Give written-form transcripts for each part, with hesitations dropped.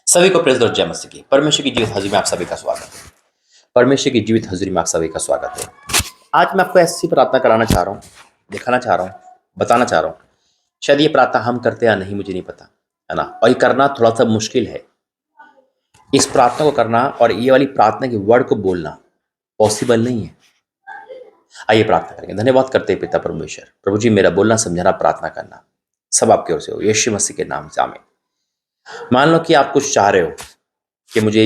सभी को praise Lord जय मसीह की। परमेश्वर की जीवित हाज़िरी में आप सभी का स्वागत है। परमेश्वर की जीवित हाज़िरी में आप सभी का स्वागत है। आज मैं आपको ऐसी प्रार्थना कराना चाह रहा हूँ, दिखाना चाह रहा हूँ, बताना चाह रहा हूँ। शायद ये प्रार्थना हम करते हैं या नहीं मुझे नहीं पता, है ना? और ये करना थोड़ा-सा मुश्किल है। इस प्रार्थना को करना और ये वाली प्रार्थना के वर्ड को बोलना पॉसिबल नहीं है। आइए प्रार्थना करेंगे। धन्यवाद करते हैं पिता परमेश्वर। प्रभु जी मेरा बोलना, समझाना, प्रार्थना करना सब आपकी ओर से हो। यीशु मसीह के नाम से आमीन। मान लो कि आप कुछ चाह रहे हो कि मुझे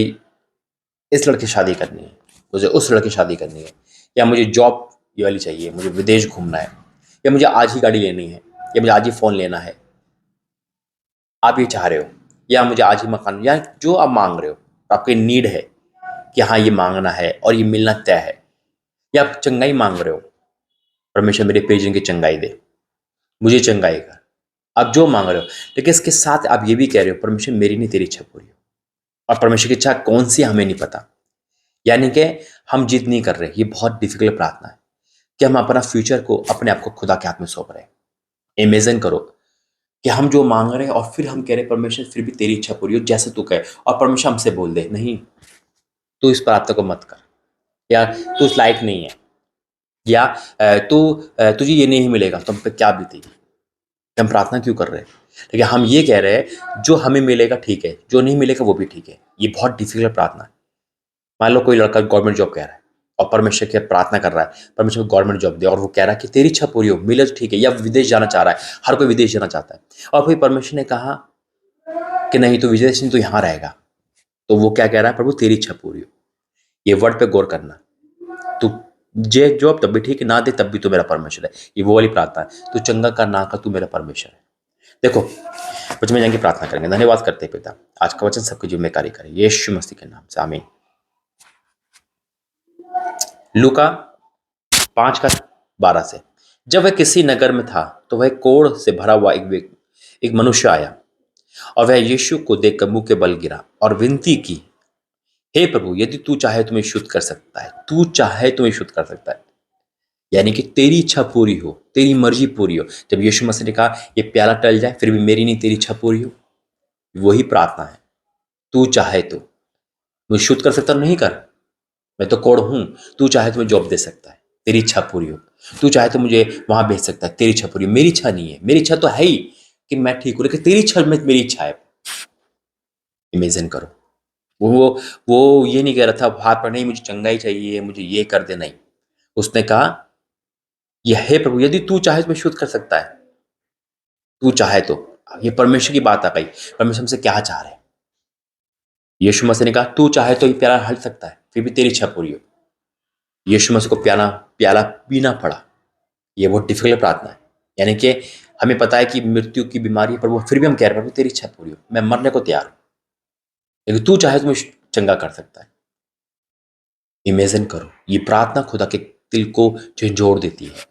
इस लड़के से शादी करनी है, मुझे उस लड़के से शादी करनी है, या मुझे जॉब ये वाली चाहिए, मुझे विदेश घूमना है, या मुझे आज ही गाड़ी लेनी है, या मुझे आज ही फ़ोन लेना है। आप ये चाह रहे हो, या मुझे आज ही मकान, या जो आप मांग रहे हो, आपकी नीड है कि हाँ ये मांगना है और ये मिलना तय है, या आप चंगाई मांग रहे हो, परमेश्वर मेरे पेशेंट की चंगाई दे, मुझे चंगाई कर। आप जो मांग रहे हो, लेकिन इसके साथ आप ये भी कह रहे हो परमेश्वर मेरी नहीं तेरी इच्छा पूरी हो। और परमेश्वर की इच्छा कौन सी हमें नहीं पता, यानी कि हम जिद नहीं कर रहे। ये बहुत डिफिकल्ट प्रार्थना है कि हम अपना फ्यूचर को, अपने आप को खुदा के हाथ में सौंप रहे हैं। इमेजिन करो कि हम जो मांग रहे हैं और फिर हम कह रहे हैं परमेश्वर फिर भी तेरी इच्छा पूरी हो जैसे तू कहे, और परमेश्वर हमसे बोल दे नहीं तू इस प्रार्थना को मत कर, या तू उस लायक नहीं है, या तुझे ये नहीं मिलेगा, तुम पे क्या बीतेगी। हम प्रार्थना क्यों कर रहे हैं? लेकिन हम ये कह रहे हैं जो हमें मिलेगा ठीक है, जो नहीं मिलेगा वो भी ठीक है। ये बहुत डिफिकल्ट प्रार्थना है। मान लो कोई लड़का गवर्नमेंट जॉब कह रहा है और परमेश्वर की प्रार्थना कर रहा है परमेश्वर को गवर्नमेंट जॉब दे, और वो कह रहा है कि तेरी इच्छा पूरी हो, मिले तो ठीक है, या विदेश जाना चाह रहा है, हर कोई विदेश जाना चाहता है, और फिर परमेश्वर ने कहा कि नहीं तू विदेश नहीं, तू यहाँ रहेगा, तो वो क्या कह रहा है, प्रभु तेरी इच्छा पूरी हो। ये वर्ड पे गौर करना। तू जे जॉब तब भी ठीक है, ना दे तब भी तू मेरा परमेश्वर है। ये वो वाली प्रार्थना है, तू चंगा कर ना कर, तू मेरा परमेश्वर है। देखो कुछ में जाएंगे, प्रार्थना करेंगे। धन्यवाद करते हैं पिता, आज का वचन सबके जीवन में कार्य करे, यीशु मसीह के नाम से आमीन। लूका 5:12 से। जब वह किसी नगर में था तो वह कोढ़ से भरा हुआ एक मनुष्य आया, और वह यीशु को देखकर मुंह के बल गिरा और विनती की, हे प्रभु यदि तू चाहे तो मैं शुद्ध कर सकता है, तू चाहे तो मैं शुद्ध कर सकता है, यानी कि तेरी इच्छा पूरी हो, तेरी मर्जी पूरी हो। जब यीशु मसीह ने कहा ये प्याला टल जाए फिर भी मेरी नहीं तेरी इच्छा पूरी हो, वही प्रार्थना है। तू चाहे तो मैं शुद्ध कर सकता, नहीं कर, मैं तो कोढ़ हूं, तू चाहे तो मुझे जॉब दे सकता है, तेरी इच्छा पूरी हो, तू चाहे तो मुझे वहां भेज सकता है, तेरी इच्छा पूरी हो। मेरी इच्छा नहीं है, मेरी इच्छा तो है ही कि मैं ठीक हूं, लेकिन तेरी इच्छा में मेरी इच्छा है। इमेजिन करो, वो वो ये नहीं कह रहा था हाथ पर, नहीं मुझे चंगाई चाहिए, मुझे ये कर दे, नहीं। उसने कहा ये हे प्रभु यदि तू चाहे तो मैं शुद्ध कर सकता है, तू चाहे तो। ये परमेश्वर की बात आ गई, परमेश्वर हमसे क्या चाह रहे हैं। यीशु मसीह ने कहा तू चाहे तो ये प्याला हल सकता है, फिर भी तेरी इच्छा पूरी हो। यीशु मसीह को प्याला प्याला पीना पड़ा। ये बहुत डिफिकल्ट प्रार्थना है, यानी कि हमें पता है कि मृत्यु की बीमारी है, पर वो फिर भी हम कह रहे हैं तेरी इच्छा पूरी हो, मैं मरने को तैयार हूं, लेकिन तू चाहे तो मुझे चंगा कर सकता है। इमेजिन करो, ये प्रार्थना खुदा के दिल को झंझोड़ देती है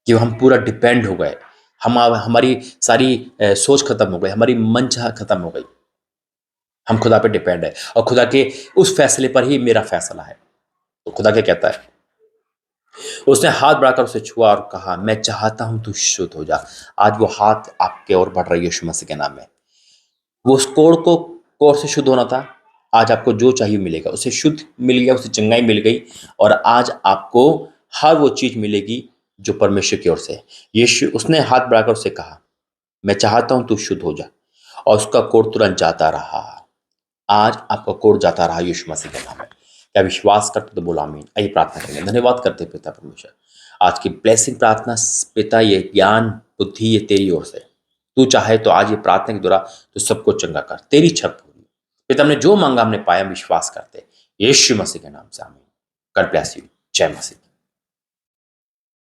कि हम पूरा डिपेंड हो गए, हमारी सारी सोच खत्म हो गई, हमारी मनचाह खत्म हो गई, हम खुदा पे डिपेंड है, और खुदा के उस फैसले पर ही मेरा फैसला है। तो खुदा क्या कहता है, उसने हाथ बढ़ाकर उसे छुआ और कहा मैं चाहता हूं तू शुद्ध हो जा। आज वो हाथ आपके ओर बढ़ रही है यीशु मसीह के नाम में। वो उस कोढ़ से शुद्ध होना था, आज आपको जो चाहिए मिलेगा, उसे शुद्ध मिल गया, उसे चंगाई मिल गई, और आज आपको हर वो चीज मिलेगी जो परमेश्वर की ओर से है। यीशु उसने हाथ बढ़ाकर उसे कहा मैं चाहता हूं तू शुद्ध हो जा, और उसका कोढ़ तुरंत जाता रहा। आज आपका कोढ़ जाता रहा यीशु मसीह के नाम में। क्या विश्वास करते तो बोला आमीन। आइए प्रार्थना करेंगे। धन्यवाद करते हैं पिता परमेश्वर, आज की ब्लेसिंग प्रार्थना पिता, ये ज्ञान बुद्धि ये तेरी ओर से। तू चाहे तो आज ये प्रार्थना के द्वारा तो सबको चंगा कर, तेरी इच्छा पूरी। पिता हमने जो मांगा हमने पाया, विश्वास करते यीशु मसीह के नाम से आमीन। God bless you. जय मसीह।